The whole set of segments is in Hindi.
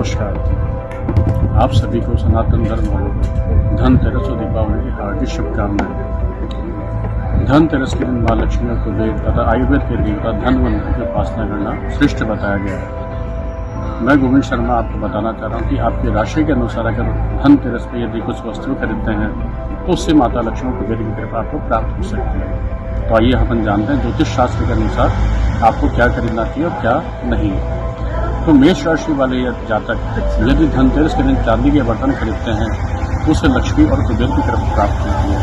नमस्कार। आप सभी को सनातन धर्म और धनतेरस और दीपावली की हार्दिक शुभकामनाएं। धनतेरस के दिन माँ लक्ष्मी और कुबेर तथा आयुर्वेद के देवता धनवंतरी की उपासना करना श्रेष्ठ बताया गया है। मैं गोविंद शर्मा आपको बताना चाह रहा हूँ कि आपकी राशि के अनुसार अगर धनतेरस पर यदि कुछ वस्तु खरीदते हैं तो उससे माता लक्ष्मी और कुबेर की कृपा आपको प्राप्त हो सकती है। तो आइए अपन जानते हैं ज्योतिष शास्त्र के अनुसार आपको क्या खरीदना चाहिए और क्या नहीं। तो मेष राशि वाले जातक यदि धनतेरस के दिन चांदी के बर्तन खरीदते हैं तो उससे लक्ष्मी और कुबेर की कृपा प्राप्त होती है।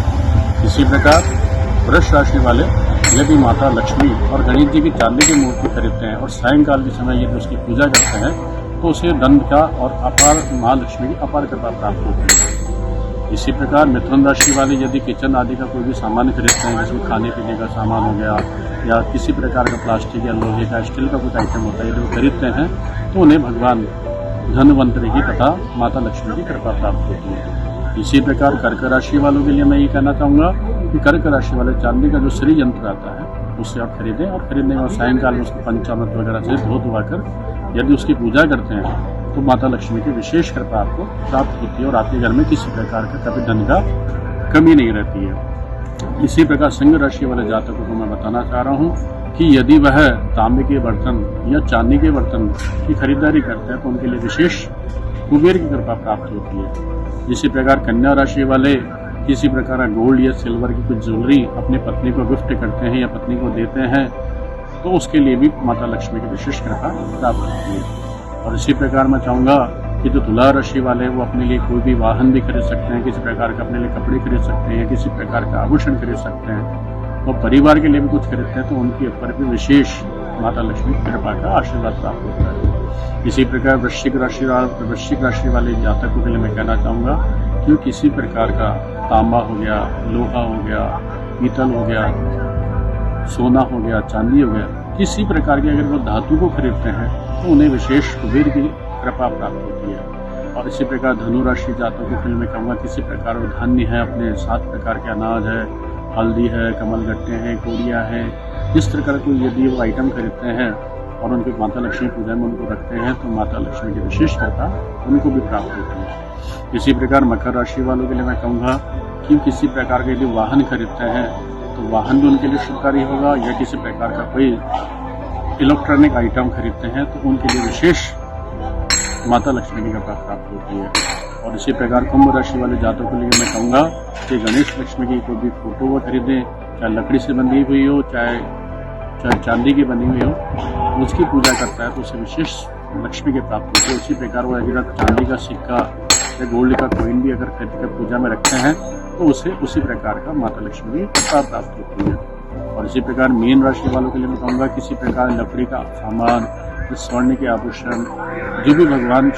इसी प्रकार वृष राशि वाले यदि माता लक्ष्मी और गणेश जी की चांदी की मूर्ति खरीदते हैं और सायंकाल के समय यदि उसकी पूजा करते हैं तो उसे धन का और अपार माँ लक्ष्मी की अपार कृपा प्राप्त होती है। इसी प्रकार मिथुन राशि वाले यदि किचन आदि का कोई भी सामान खरीदते हैं, जिसमें खाने पीने का सामान हो गया या किसी प्रकार का प्लास्टिक या लोहे का स्टील का कुछ आइटम होता है, यदि वो खरीदते हैं तो उन्हें भगवान धनवंतरी की तथा माता लक्ष्मी की कृपा प्राप्त होती है। इसी प्रकार कर्क राशि वालों के लिए मैं ये कहना चाहूँगा कि कर्क राशि वाले चांदी का जो श्री यंत्र आता है उससे आप खरीदें और खरीदने के बाद सायंकाल में उसको पंचामृत वगैरह से धो कर यदि उसकी पूजा करते हैं तो माता लक्ष्मी की विशेष कृपा आपको प्राप्त होती है और आपके घर में किसी प्रकार का कभी धन का कमी नहीं रहती है। इसी प्रकार सिंह राशि वाले जातकों को मैं बताना चाह रहा हूँ कि यदि वह तांबे के बर्तन या चांदी के बर्तन की खरीदारी करते हैं तो उनके लिए विशेष कुबेर की कृपा प्राप्त होती है। इसी प्रकार कन्या राशि वाले किसी प्रकार का गोल्ड या सिल्वर की कुछ ज्वेलरी अपनी पत्नी को गिफ्ट करते हैं या पत्नी को देते हैं तो उसके लिए भी माता लक्ष्मी की विशेष कृपा प्राप्त होती है। और इसी प्रकार मैं चाहूँगा कि जो तुला राशि वाले वो अपने लिए कोई भी वाहन भी खरीद सकते हैं, किसी प्रकार का अपने लिए कपड़े खरीद सकते हैं, किसी प्रकार का आभूषण खरीद सकते हैं और परिवार के लिए भी कुछ खरीदते हैं तो उनके ऊपर भी विशेष माता लक्ष्मी की कृपा का आशीर्वाद प्राप्त होता है। इसी प्रकार वृश्चिक राशि वाले जातकों के लिए मैं कहना चाहूँगा कि किसी प्रकार का तांबा हो गया, लोहा हो गया, पीतल हो गया, सोना हो गया, चांदी हो गया, किसी प्रकार के अगर वो धातु को खरीदते हैं तो उन्हें विशेष कुबेर की कृपा प्राप्त होती है। और इसी प्रकार धनु राशि जातकों के लिए मैं कहूँगा किसी प्रकार वो धान्य है, अपने 7 प्रकार के अनाज है, हल्दी है, कमलगट्टे हैं, कोड़ियाँ हैं, इस प्रकार को यदि वो आइटम खरीदते हैं और उनकी माता लक्ष्मी पूजा में उनको रखते हैं तो माता लक्ष्मी की विशेष कृपा उनको भी प्राप्त होती है। इसी प्रकार मकर राशि वालों के लिए मैं कहूँगा कि किसी प्रकार के यदि वाहन खरीदते हैं तो वाहन भी उनके लिए शुभकारी होगा या किसी प्रकार का कोई इलेक्ट्रॉनिक आइटम खरीदते हैं तो उनके लिए विशेष माता लक्ष्मी की कृपा प्राप्त होती है। और इसी प्रकार कुंभ राशि वाले जातकों के लिए मैं कहूँगा कि गणेश लक्ष्मी की कोई भी फोटो वो खरीदें, चाहे लकड़ी से बनी हुई हो चाहे चांदी की बनी हुई हो, उसकी पूजा करता है तो उसे विशेष लक्ष्मी की प्राप्त होती है। उसी प्रकार वो अगर चांदी का सिक्का या गोल्ड का कॉइन भी अगर खरीद कर पूजा में रखते हैं तो उसे उसी प्रकार का माता लक्ष्मी की कृपा प्राप्त होती है। और इसी प्रकार मीन राशि वालों के लिए मैं कहूँगा किसी प्रकार लकड़ी का सामान, स्वर्ण के आभूषण जो भी भगवान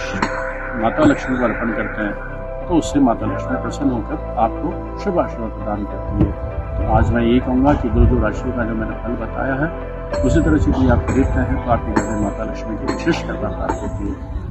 माता लक्ष्मी को अर्पण करते हैं तो उससे माता लक्ष्मी प्रसन्न होकर आपको शुभ आशीर्वाद प्रदान करती है। तो आज मैं यही कहूँगा कि जो राशियों का जो मैंने फल बताया है उसी तरह से यदि आप खरीदते हैं तो आपके घर में माता लक्ष्मी की विशेष कृपा प्राप्त होती है।